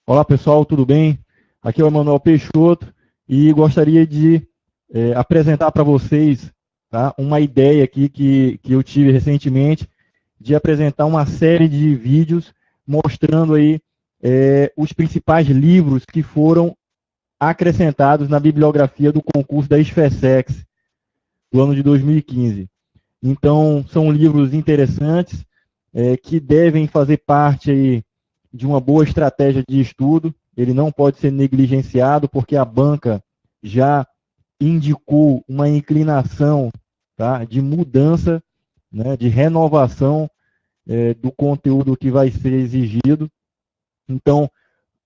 Olá pessoal, tudo bem? Aqui é o Emanuel Peixoto e gostaria de apresentar para vocês, tá, uma ideia aqui que eu tive recentemente de apresentar uma série de vídeos mostrando aí os principais livros que foram acrescentados na bibliografia do concurso da SFSEX do ano de 2015. Então, são livros interessantes que devem fazer parte aí de uma boa estratégia de estudo. Ele não pode ser negligenciado, porque a banca já indicou uma inclinação, tá, de mudança, né, de renovação do conteúdo que vai ser exigido. Então,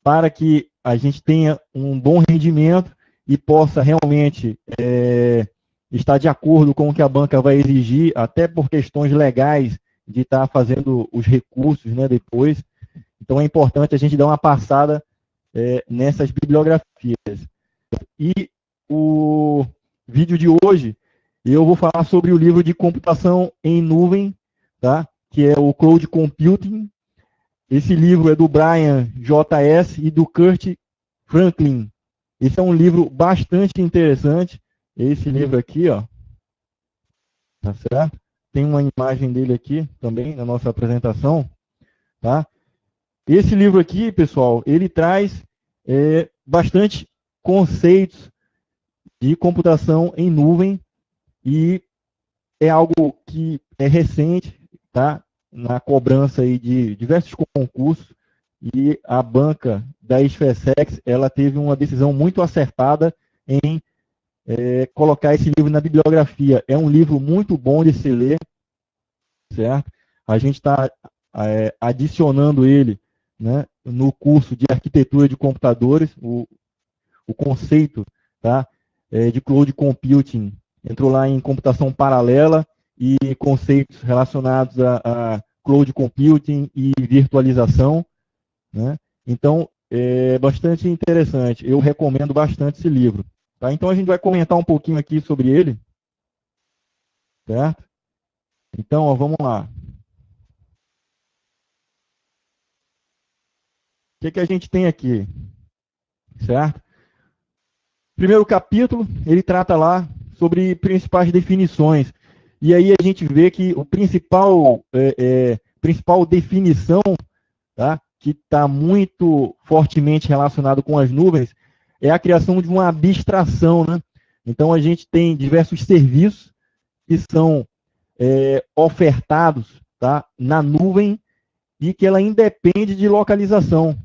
para que a gente tenha um bom rendimento e possa realmente estar de acordo com o que a banca vai exigir, até por questões legais de estar fazendo os recursos, né, depois. Então é importante a gente dar uma passada nessas bibliografias. E o vídeo de hoje, eu vou falar sobre o livro de computação em nuvem, tá? Que é o Cloud Computing. Esse livro é do Brian J.S. e do Kurt Franklin. Esse é um livro bastante interessante. Esse livro aqui, ó, tá certo? Tem uma imagem dele aqui também na nossa apresentação, tá? Esse livro aqui, pessoal, ele traz bastante conceitos de computação em nuvem e é algo que é recente, tá? Na cobrança aí de diversos concursos, e a banca da SFSEX, ela teve uma decisão muito acertada em colocar esse livro na bibliografia. É um livro muito bom de se ler, certo? A gente está adicionando ele, né, no curso de arquitetura de computadores, o conceito, tá, de cloud computing entrou lá em computação paralela e conceitos relacionados a cloud computing e virtualização, né? Então, é bastante interessante. Eu recomendo bastante esse livro. Tá? Então, a gente vai comentar um pouquinho aqui sobre ele, certo? Então, ó, vamos lá. O que a gente tem aqui, certo? Primeiro capítulo, ele trata lá sobre principais definições. E aí a gente vê que o principal definição, tá, que está muito fortemente relacionado com as nuvens, é a criação de uma abstração, né? Então a gente tem diversos serviços que são ofertados, tá, na nuvem e que ela independe de localização.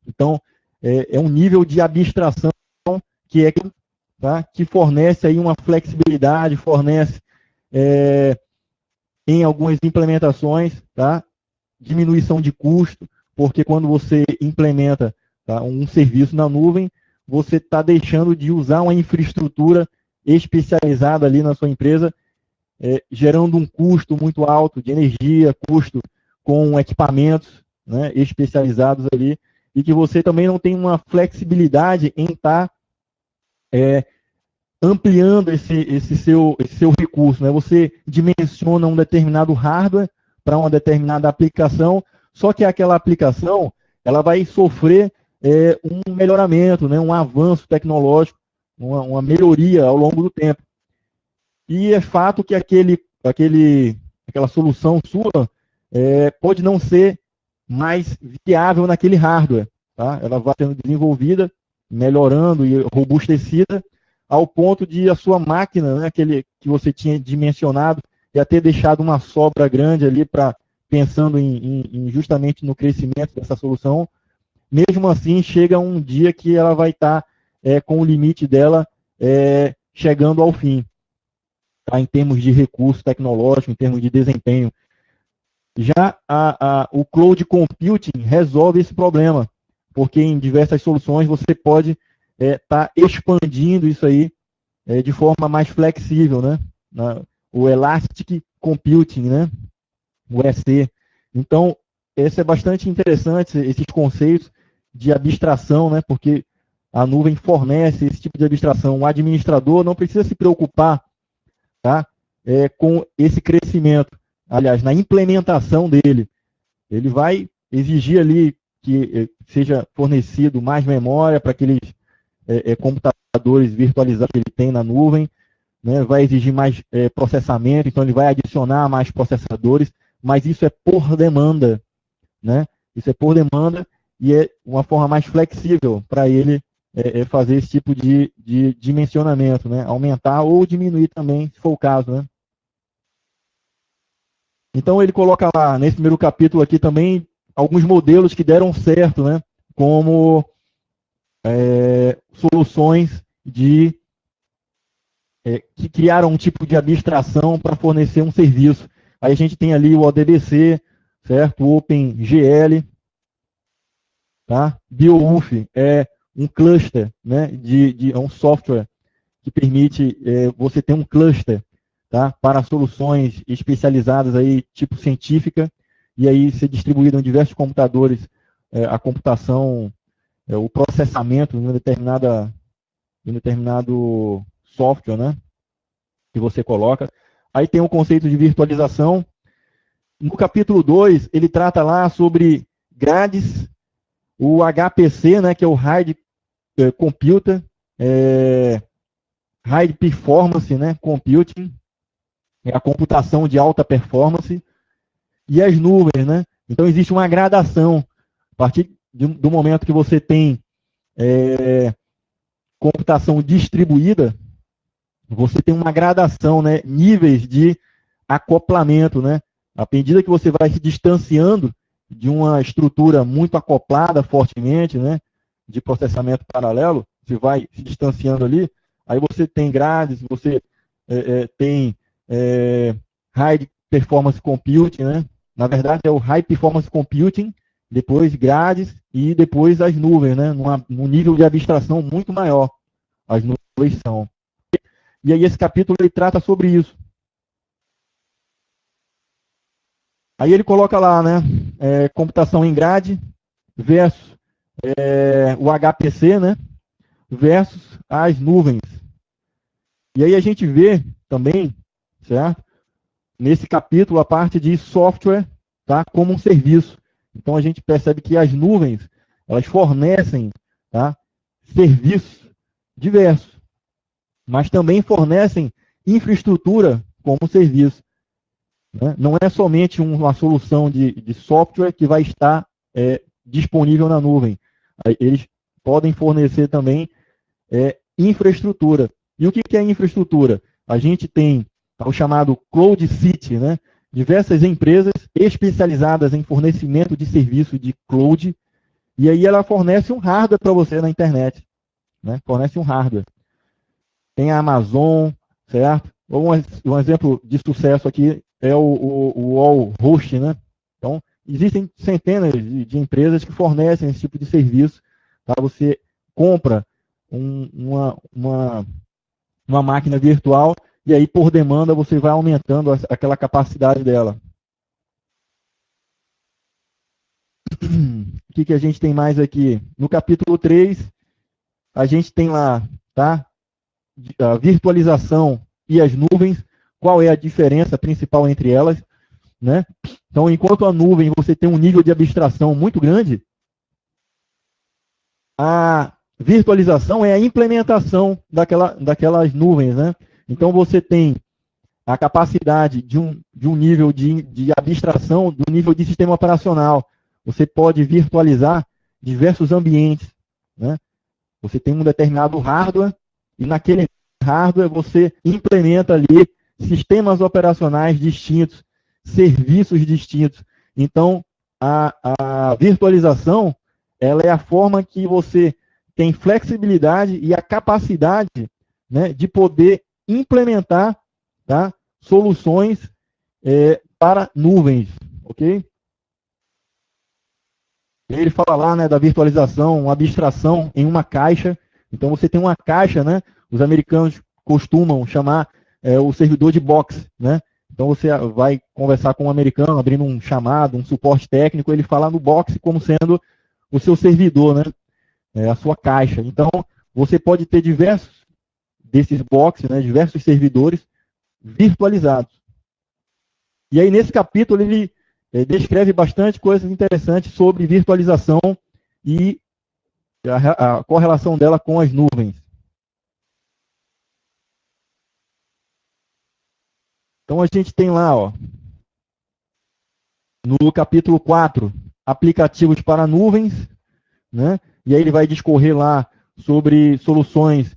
Então é um nível de abstração que é, tá, que fornece aí uma flexibilidade, fornece em algumas implementações, tá, diminuição de custo, porque quando você implementa, tá, um serviço na nuvem, você está deixando de usar uma infraestrutura especializada ali na sua empresa, gerando um custo muito alto de energia, custo com equipamentos, né, especializados ali, e que você também não tem uma flexibilidade em estar ampliando esse seu recurso, né? Você dimensiona um determinado hardware para uma determinada aplicação, só que aquela aplicação ela vai sofrer um melhoramento, né? Um avanço tecnológico, uma melhoria ao longo do tempo. E é fato que aquela solução sua pode não ser mais viável naquele hardware, tá? Ela vai sendo desenvolvida, melhorando e robustecida, ao ponto de a sua máquina, né, aquele que você tinha dimensionado, já ter deixado uma sobra grande ali, pensando justamente no crescimento dessa solução. Mesmo assim, chega um dia que ela vai estar com o limite dela chegando ao fim, tá, em termos de recurso tecnológico, em termos de desempenho. Já o Cloud Computing resolve esse problema, porque em diversas soluções você pode estar expandindo isso aí de forma mais flexível, né? O Elastic Computing, né? O EC. Então, esse é bastante interessante, esses conceitos de abstração, né? Porque a nuvem fornece esse tipo de abstração. O administrador não precisa se preocupar, tá, com esse crescimento. Aliás, na implementação dele, ele vai exigir ali que seja fornecido mais memória para aqueles computadores virtualizados que ele tem na nuvem, né? Vai exigir mais processamento, então ele vai adicionar mais processadores, mas isso é por demanda, né? Isso é por demanda e é uma forma mais flexível para ele fazer esse tipo de dimensionamento, né? Aumentar ou diminuir também, se for o caso, né? Então ele coloca lá, nesse primeiro capítulo aqui também, alguns modelos que deram certo, né? Como soluções que criaram um tipo de abstração para fornecer um serviço. Aí a gente tem ali o ODBC, certo? O OpenGL, tá? Beowulf é um cluster, né? É um software que permite você ter um cluster, tá? Para soluções especializadas aí, tipo científica, e aí ser distribuído em diversos computadores a computação, o processamento de um determinado software, né? Que você coloca. Aí tem o conceito de virtualização. No capítulo 2, ele trata lá sobre grades, o HPC, né, que é o High Computer, High Performance, né, Computing, é a computação de alta performance, e as nuvens, né? Então existe uma gradação. A partir do momento que você tem computação distribuída, você tem uma gradação, né, níveis de acoplamento, né? À medida que você vai se distanciando de uma estrutura muito acoplada fortemente, né, de processamento paralelo, você vai se distanciando ali, aí você tem grades, você tem High Performance Computing, né? Na verdade é o High Performance Computing, depois grades e depois as nuvens, né? Num nível de abstração muito maior, as nuvens são. E aí esse capítulo ele trata sobre isso. Aí ele coloca lá, né, computação em grade versus o HPC, né, versus as nuvens. E aí a gente vê também, certo, nesse capítulo a parte de software, tá, como um serviço. Então a gente percebe que as nuvens, elas fornecem, tá, serviços diversos, mas também fornecem infraestrutura como serviço. Né? Não é somente uma solução de software que vai estar disponível na nuvem. Eles podem fornecer também infraestrutura. E o que é infraestrutura? A gente tem o chamado Cloud City, né? Diversas empresas especializadas em fornecimento de serviço de cloud, e aí ela fornece um hardware para você na internet. Né? Fornece um hardware. Tem a Amazon, certo? Um exemplo de sucesso aqui é o Allhost, né? Então, existem centenas de empresas que fornecem esse tipo de serviço. Tá? Você compra uma máquina virtual e aí, por demanda, você vai aumentando aquela capacidade dela. O que a gente tem mais aqui? No capítulo 3, a gente tem lá, tá? A virtualização e as nuvens. Qual é a diferença principal entre elas? Né? Então, enquanto a nuvem você tem um nível de abstração muito grande, a virtualização é a implementação daquelas nuvens. Né? Então, você tem a capacidade de um nível de abstração do nível de sistema operacional. Você pode virtualizar diversos ambientes. Né? Você tem um determinado hardware e naquele hardware você implementa ali sistemas operacionais distintos, serviços distintos. Então, a virtualização ela é a forma que você tem flexibilidade e a capacidade, né, de poder implementar, tá, soluções para nuvens, ok? Ele fala lá, né, da virtualização, uma abstração em uma caixa. Então você tem uma caixa, né? Os americanos costumam chamar o servidor de box, né? Então você vai conversar com um americano, abrindo um chamado, um suporte técnico, ele fala no box como sendo o seu servidor, né? A sua caixa. Então você pode ter diversos desses boxes, né? Diversos servidores virtualizados. E aí nesse capítulo ele descreve bastante coisas interessantes sobre virtualização e a correlação dela com as nuvens. Então a gente tem lá, ó, no capítulo 4, aplicativos para nuvens, né? E aí ele vai discorrer lá sobre soluções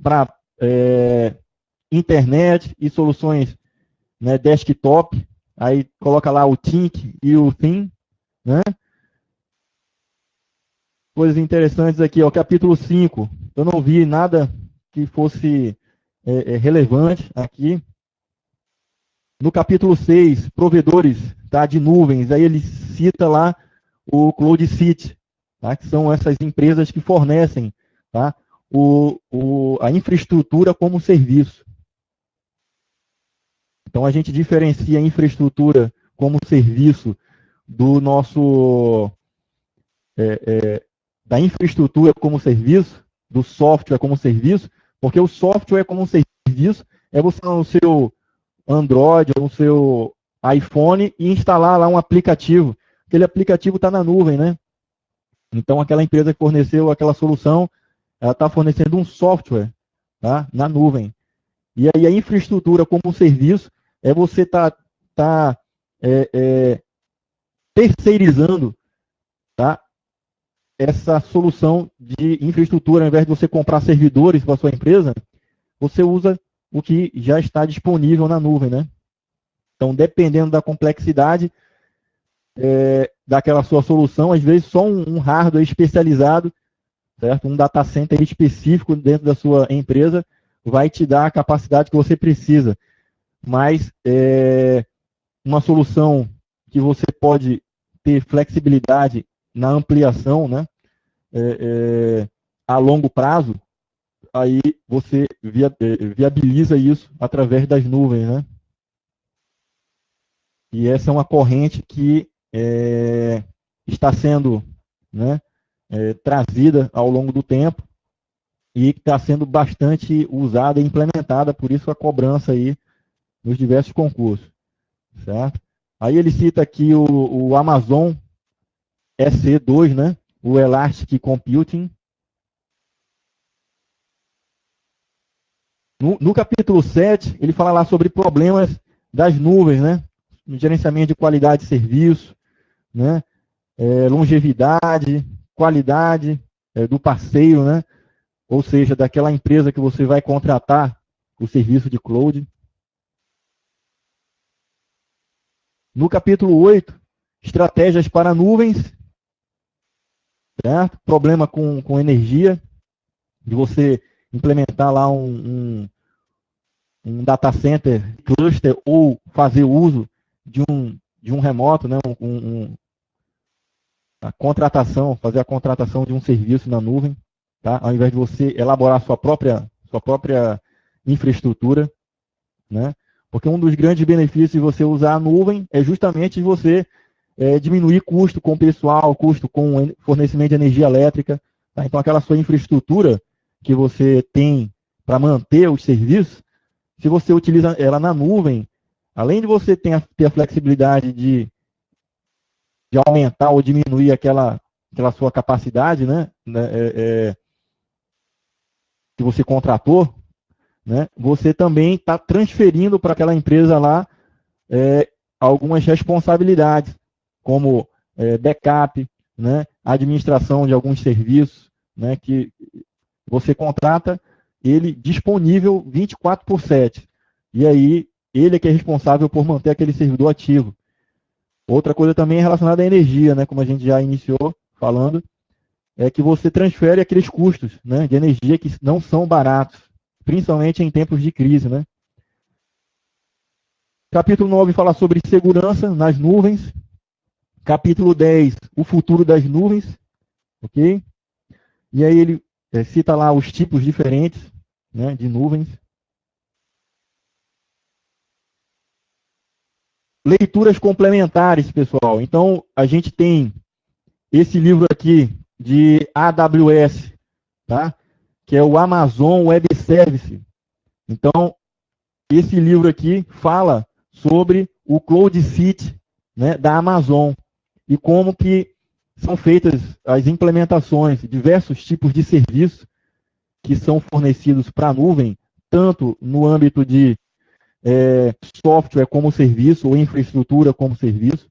para internet e soluções, né, desktop. Aí coloca lá o Think e o Thin, né? Coisas interessantes aqui, ó, capítulo 5. Eu não vi nada que fosse relevante aqui. No capítulo 6, provedores, tá, de nuvens, aí ele cita lá o CloudCity, tá, que são essas empresas que fornecem, tá, a infraestrutura como serviço. Então a gente diferencia a infraestrutura como serviço do nosso da infraestrutura como serviço, do software como serviço, porque o software como serviço é você no seu Android ou no seu iPhone e instalar lá um aplicativo. Aquele aplicativo está na nuvem, né? Então aquela empresa que forneceu aquela solução, ela está fornecendo um software, tá, na nuvem. E aí a infraestrutura como serviço é você terceirizando, tá, essa solução de infraestrutura. Ao invés de você comprar servidores para a sua empresa, você usa o que já está disponível na nuvem, né? Então, dependendo da complexidade daquela sua solução, às vezes só um hardware especializado, certo? Um data center específico dentro da sua empresa vai te dar a capacidade que você precisa. Mas uma solução que você pode ter flexibilidade na ampliação, né, a longo prazo, aí você viabiliza isso através das nuvens, né? E essa é uma corrente que está sendo, né, trazida ao longo do tempo e que está sendo bastante usada e implementada, por isso a cobrança aí nos diversos concursos, certo? Aí ele cita aqui o Amazon EC2, né? O Elastic Computing. No capítulo 7, ele fala lá sobre problemas das nuvens, né? No gerenciamento de qualidade de serviço, né? Longevidade, qualidade do parceiro, né? Ou seja, daquela empresa que você vai contratar o serviço de cloud. No capítulo 8, estratégias para nuvens, certo? Problema com energia, de você implementar lá um data center, cluster, ou fazer uso de um remoto, né? A contratação, fazer a contratação de um serviço na nuvem, tá? Ao invés de você elaborar sua própria infraestrutura, né? Porque um dos grandes benefícios de você usar a nuvem é justamente você diminuir custo com pessoal, custo com fornecimento de energia elétrica, tá? Então aquela sua infraestrutura que você tem para manter os serviços, se você utiliza ela na nuvem, além de você ter a flexibilidade de aumentar ou diminuir aquela sua capacidade, né, que você contratou, né, você também está transferindo para aquela empresa lá algumas responsabilidades, como backup, né, administração de alguns serviços, né, que você contrata ele disponível 24/7. E aí, ele é que é responsável por manter aquele servidor ativo. Outra coisa também é relacionada à energia, né, como a gente já iniciou falando, é que você transfere aqueles custos, né, de energia que não são baratos, principalmente em tempos de crise, né. Capítulo 9 fala sobre segurança nas nuvens. Capítulo 10, o futuro das nuvens, ok? E aí ele cita lá os tipos diferentes, né, de nuvens. Leituras complementares, pessoal. Então, a gente tem esse livro aqui de AWS, tá? Que é o Amazon Web Service. Então, esse livro aqui fala sobre o CloudCity, né, da Amazon e como que são feitas as implementações de diversos tipos de serviços que são fornecidos para a nuvem, tanto no âmbito de software como serviço ou infraestrutura como serviço,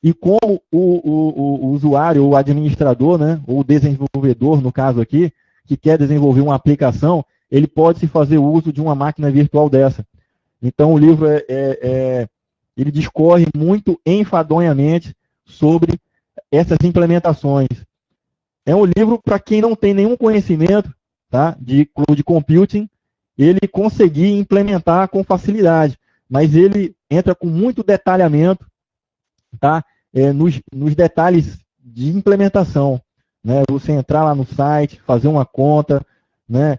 e como o usuário, o administrador, né, ou o desenvolvedor, no caso aqui, que quer desenvolver uma aplicação, ele pode se fazer uso de uma máquina virtual dessa. Então, o livro ele discorre muito enfadonhamente sobre essas implementações. É um livro para quem não tem nenhum conhecimento, tá, de cloud computing, ele conseguir implementar com facilidade, mas ele entra com muito detalhamento, tá, nos detalhes de implementação, né, você entrar lá no site, fazer uma conta, né,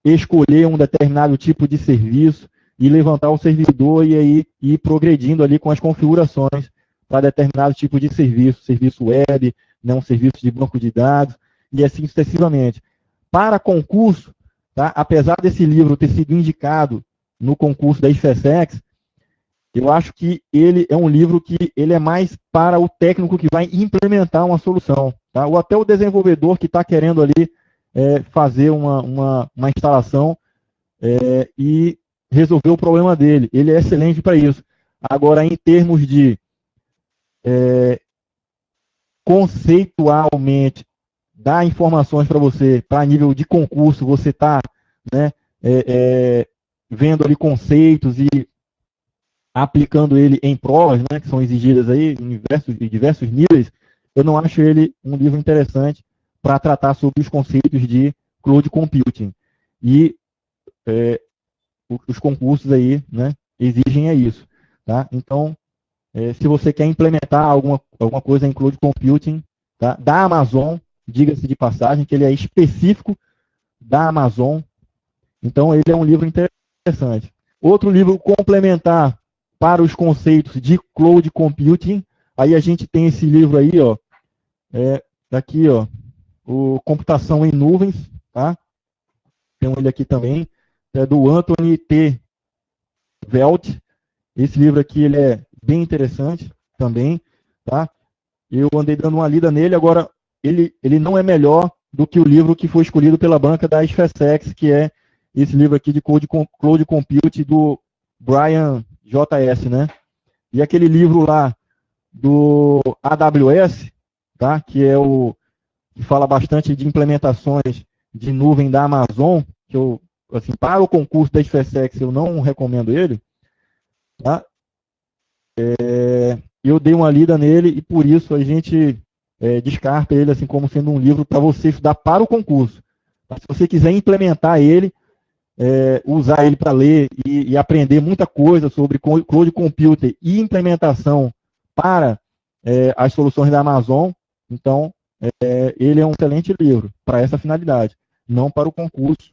escolher um determinado tipo de serviço e levantar o servidor e aí ir progredindo ali com as configurações para determinado tipo de serviço web, né, um serviço de banco de dados e assim sucessivamente. Para concurso, tá, apesar desse livro ter sido indicado no concurso da IFESEX, eu acho que ele é um livro que ele é mais para o técnico que vai implementar uma solução, tá? Ou até o desenvolvedor que está querendo ali fazer uma instalação e resolver o problema dele. Ele é excelente para isso. Agora, em termos de conceitualmente dar informações para você, para nível de concurso, você está, né, vendo ali conceitos e aplicando ele em provas, né, que são exigidas aí em diversos níveis, eu não acho ele um livro interessante para tratar sobre os conceitos de cloud computing. E os concursos aí, né, exigem isso. Tá? Então, se você quer implementar alguma coisa em cloud computing, tá, da Amazon, diga-se de passagem, que ele é específico da Amazon, então ele é um livro interessante. Outro livro complementar para os conceitos de cloud computing, aí a gente tem esse livro aí, ó, aqui, ó, o Computação em Nuvens, tá? Tem ele aqui também, é do Anthony T. Velt. Esse livro aqui, ele é bem interessante também, tá? Eu andei dando uma lida nele, agora ele não é melhor do que o livro que foi escolhido pela banca da IFESEX, que é esse livro aqui de Cloud Compute do Brian JS, né? E aquele livro lá do AWS, tá? Que é que fala bastante de implementações de nuvem da Amazon, que eu, assim, para o concurso da IFESEX eu não recomendo ele, tá? Eu dei uma lida nele e por isso a gente descarta ele assim como sendo um livro para você estudar para o concurso. Tá? Se você quiser implementar ele, usar ele para ler e aprender muita coisa sobre cloud computing e implementação para as soluções da Amazon, então ele é um excelente livro para essa finalidade, não para o concurso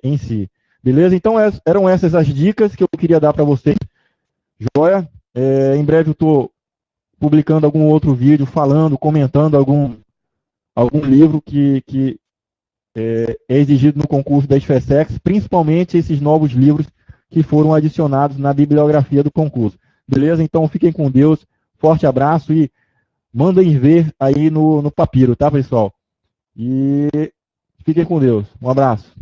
em si. Beleza? Então eram essas as dicas que eu queria dar para vocês. Joia? Em breve eu estou publicando algum outro vídeo falando, comentando algum livro que é exigido no concurso da IFESEX, principalmente esses novos livros que foram adicionados na bibliografia do concurso. Beleza? Então fiquem com Deus, forte abraço e mandem ver aí no papiro, tá, pessoal? E fiquem com Deus. Um abraço.